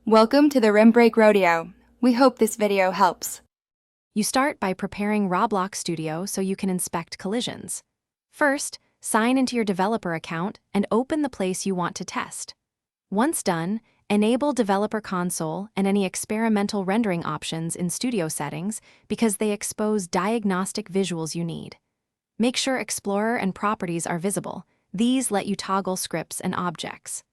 Welcome to the Rim Break Rodeo. We hope this video helps. You start by preparing Roblox Studio so you can inspect collisions. First, sign into your developer account and open the place you want to test. Once done, enable Developer Console and any experimental rendering options in Studio settings because they expose diagnostic visuals you need. Make sure Explorer and Properties are visible. These let you toggle scripts and objects.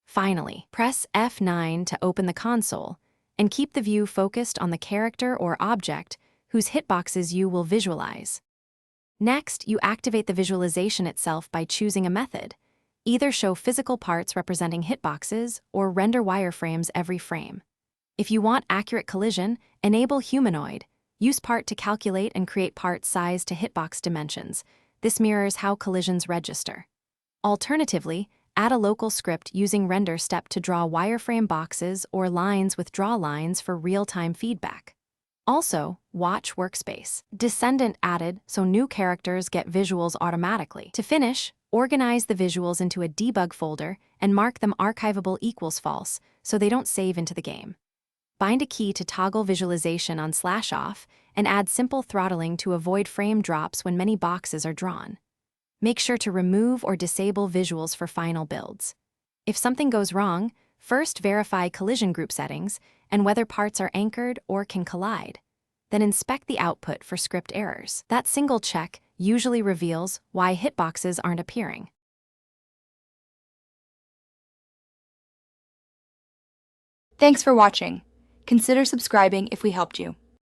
Finally, press F9 to open the console and keep the view focused on the character or object whose hitboxes you will visualize. Next, you activate the visualization itself by choosing a method. Either show physical parts representing hitboxes or render wireframes every frame. If you want accurate collision, enable humanoid. Use part to calculate and create part size to hitbox dimensions. This mirrors how collisions register. Alternatively, add a local script using render step to draw wireframe boxes or lines with draw lines for real-time feedback. Also, watch workspace. Descendant added so new characters get visuals automatically. To finish, organize the visuals into a debug folder and mark them archivable equals false so they don't save into the game. Bind a key to toggle visualization on /off and add simple throttling to avoid frame drops when many boxes are drawn. Make sure to remove or disable visuals for final builds. If something goes wrong, first verify collision group settings and whether parts are anchored or can collide. Then inspect the output for script errors. That single check usually reveals why hitboxes aren't appearing. Thanks for watching. Consider subscribing if we helped you.